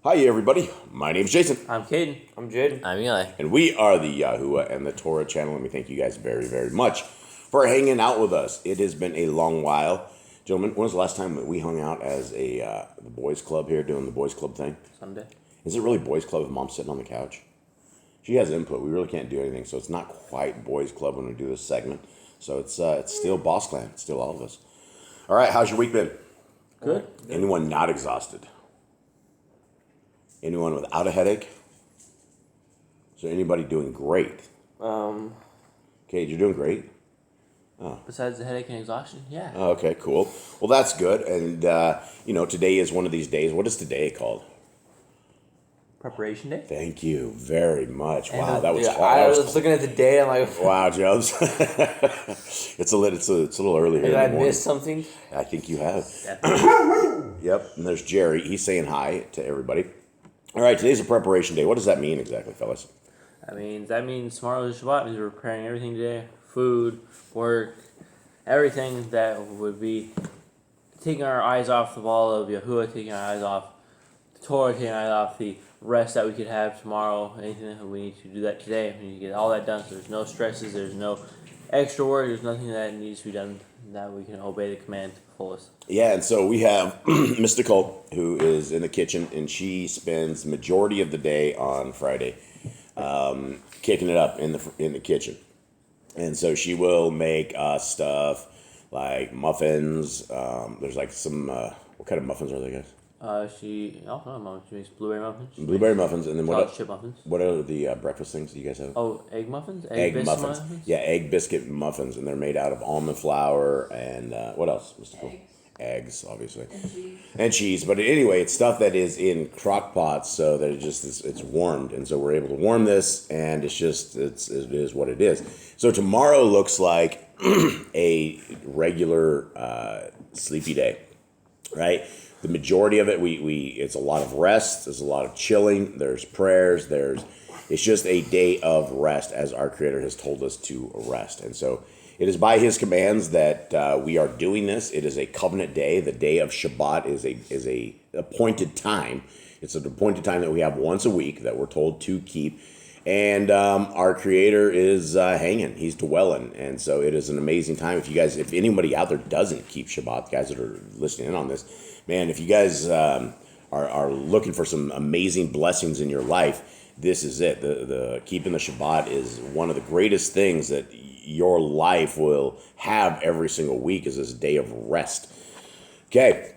Hi, everybody. My name's Jason. I'm Caden. I'm Jaden. I'm Eli. And we are the Yahuwah and the Torah channel, and we thank you guys very, very much for hanging out with us. It has been a long while. Gentlemen, when was the last time we hung out as the boys club here, doing the boys club thing? Sunday. Is it really boys club if mom's sitting on the couch? She has input. We really can't do anything, so it's not quite boys club when we do this segment. So it's still Boss Clan. It's still all of us. All right, how's your week been? Good. Anyone not exhausted? Anyone without a headache? Is there anybody doing great? Okay, you're doing great. Besides the headache and exhaustion, yeah. Okay, cool. Well, that's good. And, today is one of these days. What is today called? Preparation day. Thank you very much. Wow, And, that was Yeah, hard. I was looking at the day. I'm like, Wow, Jobs. It's a little early here. did in I the morning. miss something? I think you have. Definitely. Yep. And there's Jerry. He's saying hi to everybody. All right, today's a preparation day. What does that mean exactly, fellas? that means tomorrow is Shabbat. Means we're preparing everything today: food, work, everything that would be taking our eyes off the ball of Yahuwah, taking our eyes off the Torah, taking our eyes off the rest that we could have tomorrow. Anything that we need to do that today. We need to get all that done. So there's no stresses. There's no extra work. There's nothing that needs to be done that we can obey the command to the fullest. Yeah, and so we have Miss Nicole, who is in the kitchen, and she spends the majority of the day on Friday kicking it up in the kitchen. And so she will make stuff like muffins. There's like some, what kind of muffins are they, guys? She makes blueberry muffins. Blueberry muffins, and then Chocolate chip muffins. what are the breakfast things that you guys have? Oh, egg muffins? Egg biscuit muffins. Yeah, egg biscuit muffins, and they're made out of almond flour and what else, Mr. Cole? Eggs, obviously. And cheese. But anyway, it's stuff that is in crock pots so that it's warmed. And so we're able to warm this, and it is what it is. So tomorrow looks like a regular sleepy day, right? The majority of it, it's a lot of rest. There's a lot of chilling. There's prayers. It's just a day of rest, as our Creator has told us to rest. And so it is by His commands that we are doing this. It is a covenant day. The day of Shabbat is a appointed time. It's an appointed time that we have once a week that we're told to keep. And our Creator is hanging. He's dwelling. And so it is an amazing time. If anybody out there doesn't keep Shabbat, guys that are listening in on this, man, if you guys are looking for some amazing blessings in your life, this is it. The keeping the Shabbat is one of the greatest things that your life will have every single week, is this day of rest. Okay.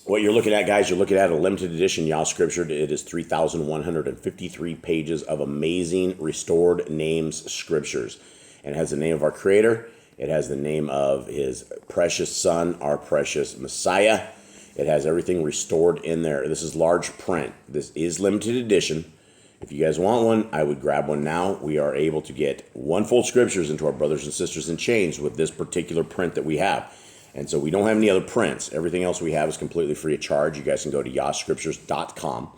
What you're looking at, guys, you're looking at a limited edition Yah Scripture. It is 3,153 pages of amazing restored names scriptures. And it has the name of our Creator. It has the name of His precious Son, our precious Messiah. It has everything restored in there. This is large print. This is limited edition. If you guys want one, I would grab one now. We are able to get one full scriptures into our brothers and sisters in chains with this particular print that we have. And so we don't have any other prints. Everything else we have is completely free of charge. You guys can go to YahScriptures.com.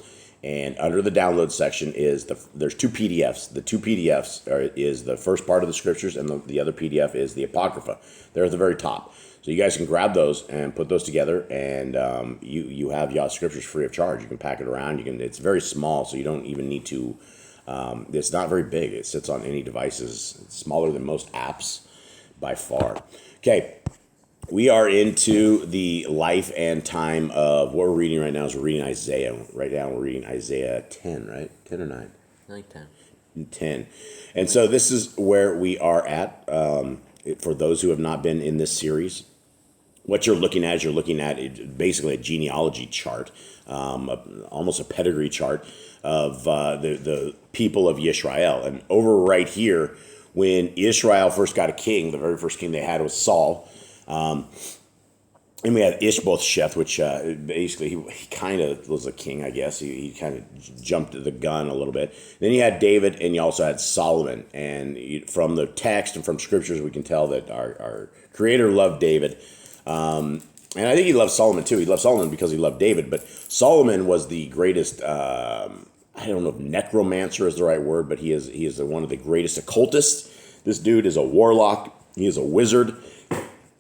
And under the download section there's two PDFs. The two PDFs is the first part of the scriptures, and the other PDF is the Apocrypha. They're at the very top. So you guys can grab those and put those together, and you have Yah Scriptures free of charge. You can pack it around. It's very small, so you don't even need to. It's not very big. It sits on any devices. It's smaller than most apps by far. Okay, we are into the life and time of what we're reading right now. We're reading Isaiah. Right now we're reading Isaiah 10, right? 10 or 9? I like 10. 10. And so this is where we are at. For those who have not been in this series, what you're looking at basically a genealogy chart, almost a pedigree chart of the people of Yisrael. And over right here, when Israel first got a king, the very first king they had was Saul. And we had Ishbosheth, which basically he kind of was a king, I guess. He kind of jumped the gun a little bit. Then you had David, and you also had Solomon. And from the text and from scriptures, we can tell that our Creator loved David. And I think he loved Solomon too. He loved Solomon because he loved David. But Solomon was the greatest, I don't know if necromancer is the right word, but he is one of the greatest occultists. This dude is a warlock. He is a wizard.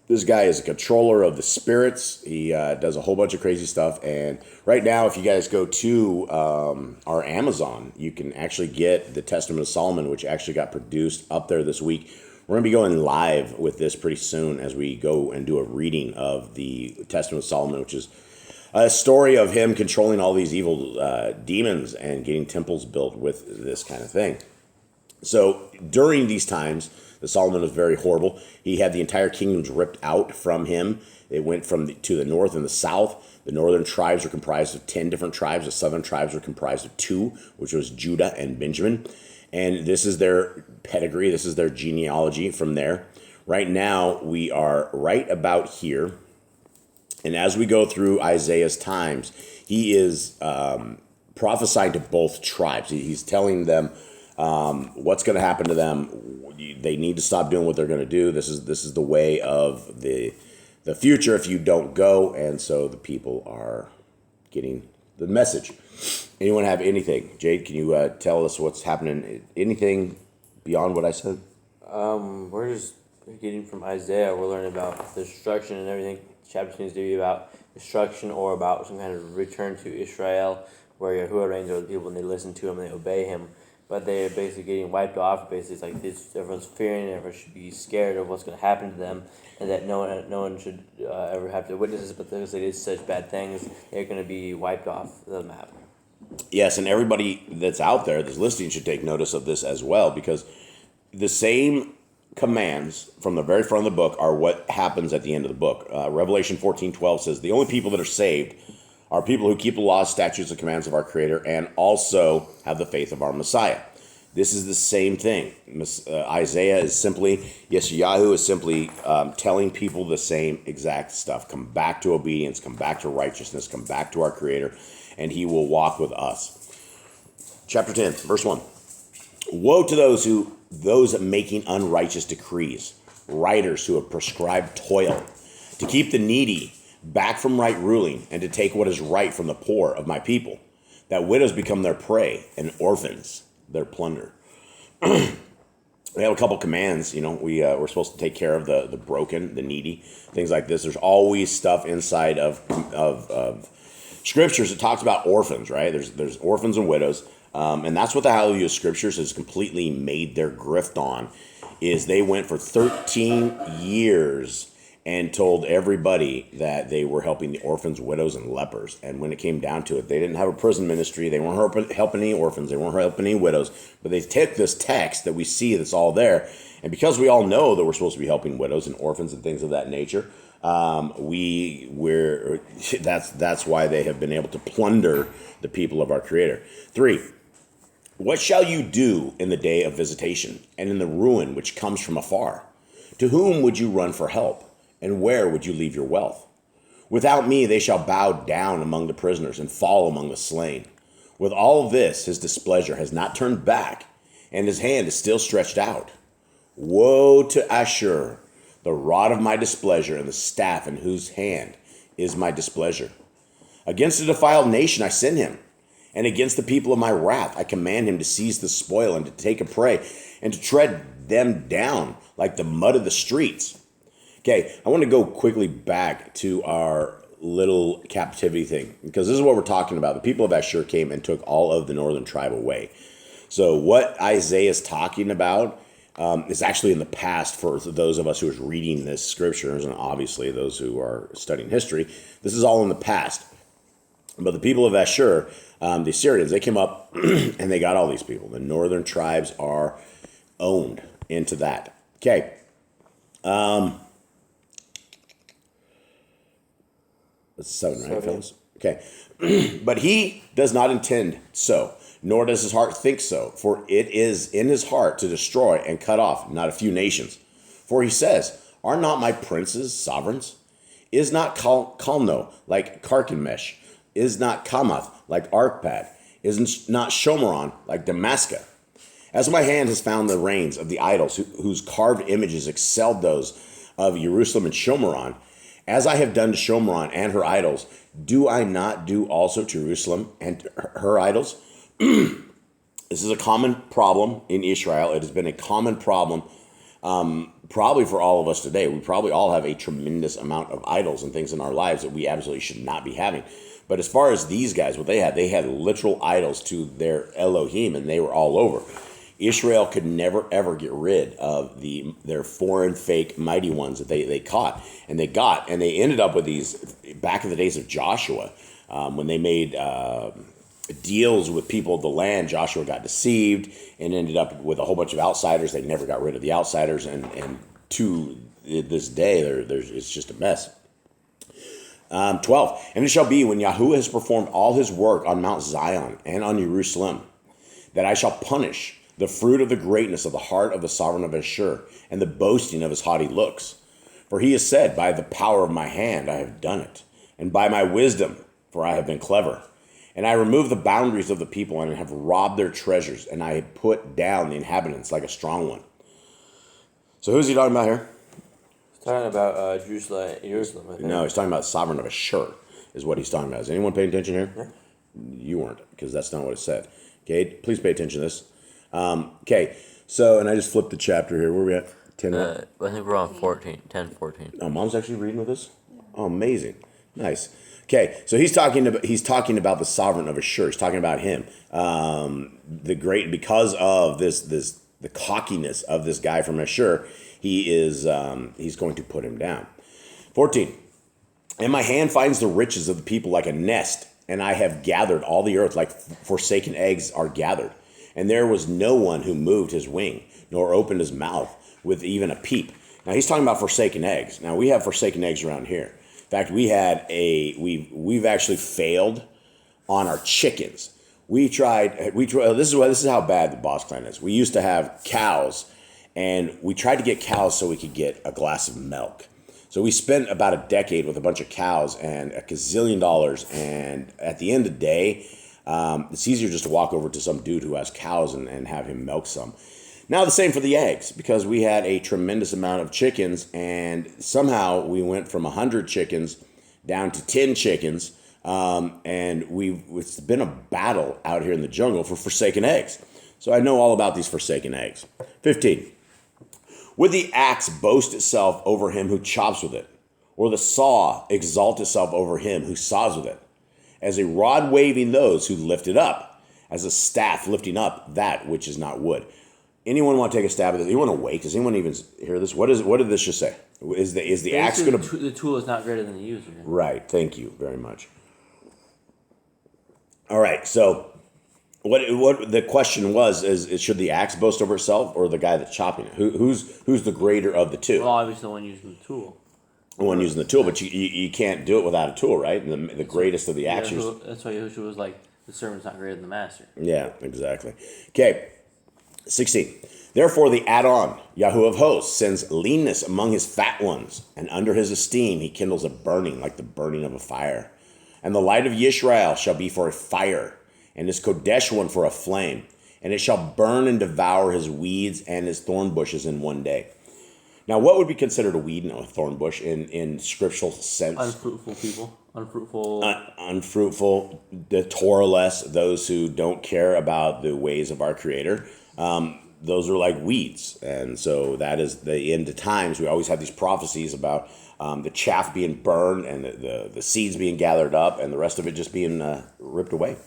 This guy is a controller of the spirits. He does a whole bunch of crazy stuff. And right now, if you guys go to our Amazon, you can actually get the Testament of Solomon, which actually got produced up there this week. We're going to be going live with this pretty soon as we go and do a reading of the Testament of Solomon, which is a story of him controlling all these evil demons and getting temples built with this kind of thing. So during these times, the Solomon was very horrible. He had the entire kingdoms ripped out from him. It went to the north and the south. The northern tribes were comprised of 10 different tribes. The southern tribes were comprised of 2, which was Judah and Benjamin. And this is their pedigree. This is their genealogy from there. Right now, we are right about here. And as we go through Isaiah's times, he is prophesying to both tribes. He's telling them what's going to happen to them. They need to stop doing what they're going to do. This is the way of the future if you don't go. And so the people are getting the message. Anyone have anything? Jade, can you tell us what's happening? Anything beyond what I said? We're just getting from Isaiah. We're learning about the destruction and everything. Chapter seems to be about destruction or about some kind of return to Israel, where Yahuwah reigns over the people and they listen to him and they obey him. But they're basically getting wiped off. Basically, it's like this, everyone's fearing, everyone should be scared of what's going to happen to them, and that no one should ever have to witness this. But because they did such bad things, they're going to be wiped off the map. Yes, and everybody that's out there that's listening should take notice of this as well, because the same commands from the very front of the book are what happens at the end of the book. Revelation 14:12 says, the only people that are saved are people who keep the laws, statutes, and commands of our Creator and also have the faith of our Messiah. This is the same thing. Isaiah is simply, YESHAYAHU is simply telling people the same exact stuff. Come back to obedience, come back to righteousness, come back to our Creator, and he will walk with us. Chapter 10, verse 1. Woe to those making unrighteous decrees, writers who have prescribed toil, to keep the needy back from right ruling, and to take what is right from the poor of my people, that widows become their prey and orphans their plunder. We have a couple commands. We're supposed to take care of the broken, the needy, things like this. There's always stuff inside of scriptures that talks about orphans, right? There's orphans and widows, and that's what the Hallelujah Scriptures has completely made their grift on. Is they went for 13 years and told everybody that they were helping the orphans, widows, and lepers. And when it came down to it, they didn't have a prison ministry. They weren't helping any orphans. They weren't helping any widows. But they took this text that we see that's all there. And because we all know that we're supposed to be helping widows and orphans and things of that nature, that's why they have been able to plunder the people of our Creator. 3, what shall you do in the day of visitation and in the ruin which comes from afar? To whom would you run for help? And where would you leave your wealth? Without me they shall bow down among the prisoners and fall among the slain. With all this his displeasure has not turned back, and his hand is still stretched out. Woe to Ashur, the rod of my displeasure, and the staff in whose hand is my displeasure. Against a defiled nation I send him, and against the people of my wrath I command him to seize the spoil and to take a prey, and to tread them down like the mud of the streets. Okay, I want to go quickly back to our little captivity thing, because this is what we're talking about. The people of Ashur came and took all of the northern tribe away. So what Isaiah is talking about is actually in the past for those of us who are reading this scriptures, and obviously those who are studying history. This is all in the past. But the people of Ashur, the Assyrians, they came up and they got all these people. The northern tribes are owned into that. Okay. That's 7, right, fellas? Okay. But he does not intend so, nor does his heart think so, for it is in his heart to destroy and cut off not a few nations. For he says, are not my princes sovereigns? Is not Calno like Carchemish? Is not Kamath like Arpad? Is not Shomeron like Damascus? As my hand has found the reins of the idols whose carved images excelled those of Jerusalem and Shomeron, as I have done to Shomeron and her idols, do I not do also to Jerusalem and her idols? This is a common problem in Israel. It has been a common problem Probably for all of us today, we probably all have a tremendous amount of idols and things in our lives that we absolutely should not be having. But as far as these guys, what they had literal idols to their Elohim, and they were all over. Israel could never, ever get rid of their foreign, fake, mighty ones that they caught. And they ended up with these, back in the days of Joshua, when they made deals with people of the land, Joshua got deceived and ended up with a whole bunch of outsiders. They never got rid of the outsiders, and to this day, it's just a mess. 12, and it shall be when Yahuwah has performed all his work on Mount Zion and on Jerusalem, that I shall punish the fruit of the greatness of the heart of the sovereign of Ashur, and the boasting of his haughty looks. For he has said, by the power of my hand I have done it, and by my wisdom, for I have been clever. And I removed the boundaries of the people, and have robbed their treasures, and I have put down the inhabitants like a strong one. So who's he talking about here? He's talking about Jerusalem, I think. No, he's talking about sovereign of Ashur, is what he's talking about. Is anyone paying attention here? Yeah. You weren't, because that's not what it said. Okay, please pay attention to this. Okay, so, and I just flipped the chapter here. Where are we at? 10? I think we're on 14, 10, 14. Oh, Mom's actually reading with us? Oh, amazing. Nice. Okay, so he's talking about the sovereign of Ashur. He's talking about him. Because of the cockiness of this guy from Ashur, he's going to put him down. 14. And my hand finds the riches of the people like a nest, and I have gathered all the earth like forsaken eggs are gathered. And there was no one who moved his wing, nor opened his mouth with even a peep. Now he's talking about forsaken eggs. Now we have forsaken eggs around here. In fact, we've actually failed on our chickens. This is how bad the Boss Clan is. We used to have cows, and we tried to get cows so we could get a glass of milk. So we spent about a decade with a bunch of cows and a gazillion dollars, and at the end of the day, it's easier just to walk over to some dude who has cows and have him milk some. Now the same for the eggs, because we had a tremendous amount of chickens, and somehow we went from 100 chickens down to 10 chickens, and it's been a battle out here in the jungle for forsaken eggs. So I know all about these forsaken eggs. 15. Would the axe boast itself over him who chops with it, or the saw exalt itself over him who saws with it? As a rod waving those who lift it up, as a staff lifting up that which is not wood. Anyone want to take a stab at this? Anyone awake? Does anyone even hear this? What did this just say? Is the axe going to... The tool is not greater than the user. Right. Thank you very much. All right. So what the question was is should the axe boast over itself, or the guy that's chopping it? Who's the greater of the two? Well, obviously the one using the tool. The one using the tool, but you can't do it without a tool, right? And the greatest of the axes. That's why Yahushua was like, the servant's not greater than the master. Yeah, exactly. Okay. 16. Therefore the add-on, Yahuwah of hosts, sends leanness among his fat ones, and under his esteem he kindles a burning like the burning of a fire. And the light of Yisrael shall be for a fire, and his Kodesh one for a flame, and it shall burn and devour his weeds and his thorn bushes in one day. Now, what would be considered a weed and a thorn bush in scriptural sense? Unfruitful people. Unfruitful, the Torah-less, those who don't care about the ways of our Creator. Those are like weeds. And so that is the end of times. We always have these prophecies about the chaff being burned and the seeds being gathered up and the rest of it just being ripped away.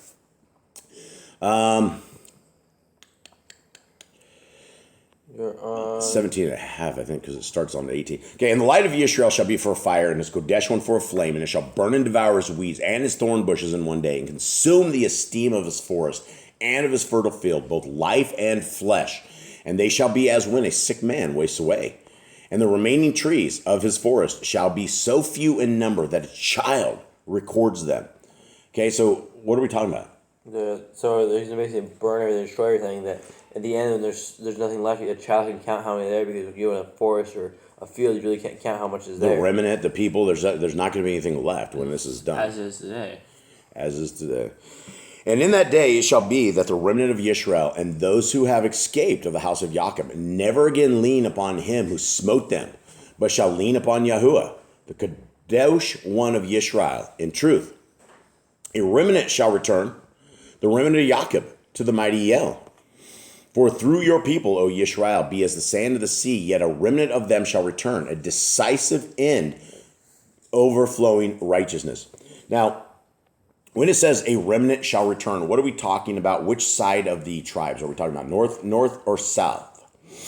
17 and a half, I think, because it starts on 18. Okay, and the light of Yisrael shall be for a fire, and his Kodesh one for a flame, and it shall burn and devour his weeds and his thorn bushes in one day, and consume the esteem of his forest and of his fertile field, both life and flesh. And they shall be as when a sick man wastes away. And the remaining trees of his forest shall be so few in number that a child records them. Okay, so what are we talking about? So they're going to basically burn everything, destroy everything, that at the end when there's nothing left, a child can count how many there, because if you're in a forest or a field, you really can't count how much is there. The remnant, the people, there's not going to be anything left when this is done. As is today. As is today. And in that day it shall be that the remnant of Yisrael and those who have escaped of the house of Jacob never again lean upon him who smote them, but shall lean upon Yahuwah, the Kadosh one of Yisrael, in truth. A remnant shall return, the remnant of Jacob, to the mighty El. For through your people, O Yisrael, be as the sand of the sea, yet a remnant of them shall return, a decisive end, overflowing righteousness. Now, when it says a remnant shall return, what are we talking about? Which side of the tribes? Are we talking about north, or south?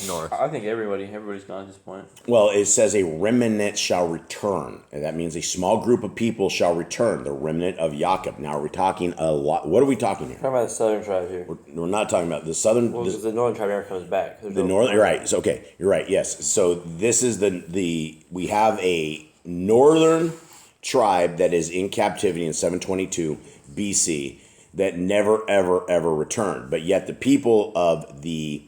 North. I think everybody's gone at this point. Well, it says a remnant shall return. And that means a small group of people shall return, the remnant of Jacob. Now, are we talking a lot? What are we talking here? We're talking about the southern tribe here. We're not talking about the southern. Well, because the northern tribe never comes back. The northern, right. So, okay, you're right, yes. So this is we have a northern tribe that is in captivity in 722 BC that never, ever returned. But yet the people of the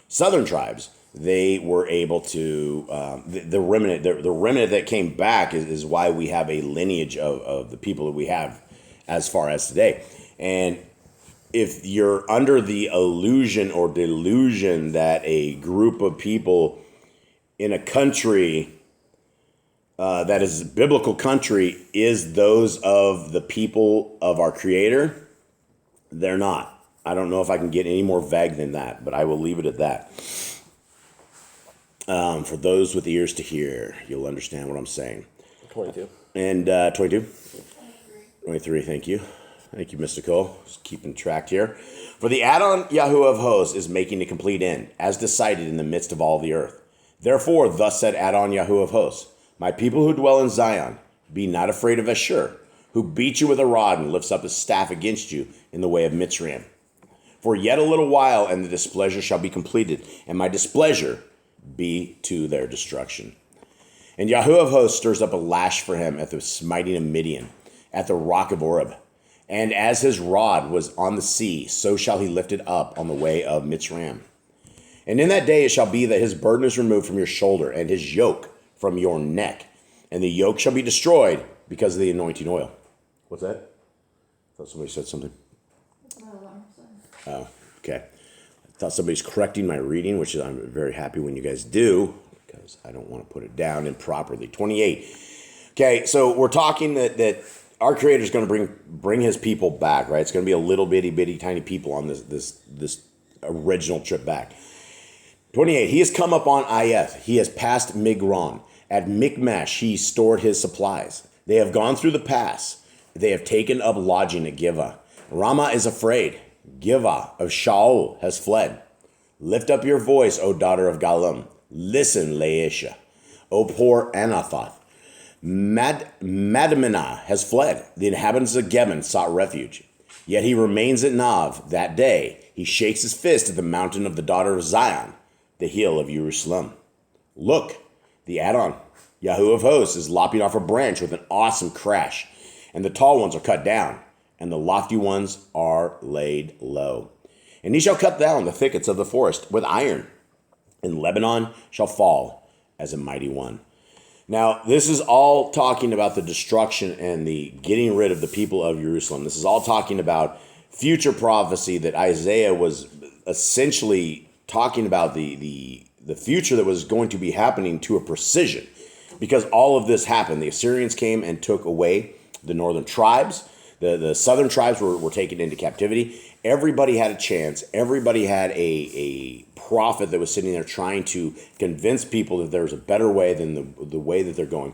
southern tribes, they were able to, the remnant that came back is why we have a lineage of the people that we have as far as today. And if you're under the illusion or delusion that a group of people in a country that is a biblical country is those of the people of our Creator, they're not. I don't know if I can get any more vague than that, but I will leave it at that. For those with ears to hear, you'll understand what I'm saying. 22. And 22? 23, thank you. Thank you, Mr. Cole. Just keeping track here. For the Yahweh of hosts is making a complete end, as decided in the midst of all the earth. Therefore, thus said Yahweh of hosts, my people who dwell in Zion, be not afraid of Ashur, who beats you with a rod and lifts up his staff against you in the way of Mitzrayim. For yet a little while, and the displeasure shall be completed, and my displeasure be to their destruction. And Yahweh of hosts stirs up a lash for him at the smiting of Midian, at the rock of Oreb. And as his rod was on the sea, so shall he lift it up on the way of Mitzrayim. And in that day it shall be that his burden is removed from your shoulder, and his yoke from your neck. And the yoke shall be destroyed because of the anointing oil. What's that? I thought somebody said something. Oh, okay. I thought somebody's correcting my reading, which I'm very happy when you guys do, because I don't want to put it down improperly. 28. Okay, so we're talking that our Creator is going to bring his people back, right? It's going to be a little bitty tiny people on this original trip back. 28. He has come up on Ayeth. He has passed Migron. At Michmash he stored his supplies. They have gone through the pass. They have taken up lodging at Givah. Ramah is afraid. Givah of Shaul has fled. Lift up your voice, O daughter of Galum. Listen, Laisha. O poor Anathoth. Madmenah has fled. The inhabitants of Gebon sought refuge. Yet he remains at Nav. That day he shakes his fist at the mountain of the daughter of Zion, the hill of Jerusalem. Look, the Adon, Yahweh of hosts, is lopping off a branch with an awesome crash, and the tall ones are cut down, and the lofty ones are laid low. And he shall cut down the thickets of the forest with iron, and Lebanon shall fall as a mighty one. Now, this is all talking about the destruction and the getting rid of the people of Jerusalem. This is all talking about future prophecy that Isaiah was essentially talking about the future that was going to be happening to a precision, because all of this happened. The Assyrians came and took away the northern tribes. The southern tribes were taken into captivity. Everybody had a chance. Everybody had a prophet that was sitting there trying to convince people that there's a better way than the way that they're going.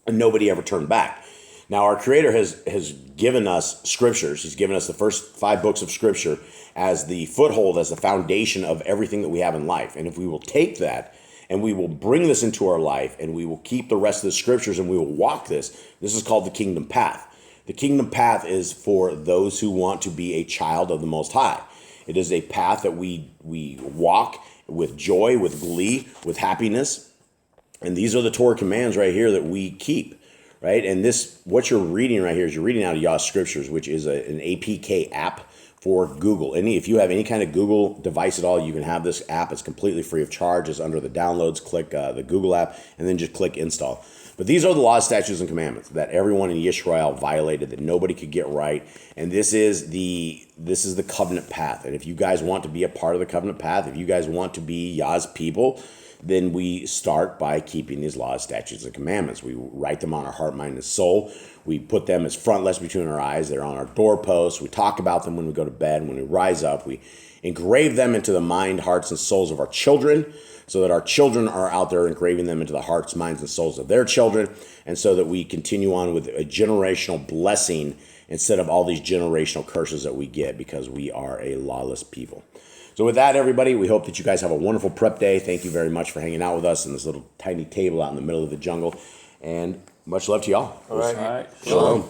And nobody ever turned back. Now, our Creator has given us scriptures. He's given us the first 5 books of Scripture as the foothold, as the foundation of everything that we have in life. And if we will take that and we will bring this into our life and we will keep the rest of the Scriptures and we will walk this is called the kingdom path. The kingdom path is for those who want to be a child of the Most High. It is a path that we walk with joy, with glee, with happiness. And these are the Torah commands right here that we keep, right? And this, what you're reading right here is you're reading out of Yah Scriptures, which is an APK app for Google. If you have any kind of Google device at all, you can have this app. It's completely free of charge. It's under the downloads. Click the Google app and then just click install. But these are the laws, statutes, and commandments that everyone in Yisrael violated, that nobody could get right. And this is the covenant path. And if you guys want to be a part of the covenant path, if you guys want to be Yah's people, then we start by keeping these laws, statutes, and commandments. We write them on our heart, mind, and soul. We put them as frontlets between our eyes. They're on our doorposts. We talk about them when we go to bed. And when we rise up, we engrave them into the mind, hearts, and souls of our children, so that our children are out there engraving them into the hearts, minds, and souls of their children, and so that we continue on with a generational blessing instead of all these generational curses that we get because we are a lawless people. So with that, everybody, we hope that you guys have a wonderful prep day. Thank you very much for hanging out with us in this little tiny table out in the middle of the jungle, and much love to y'all. All right. Shalom.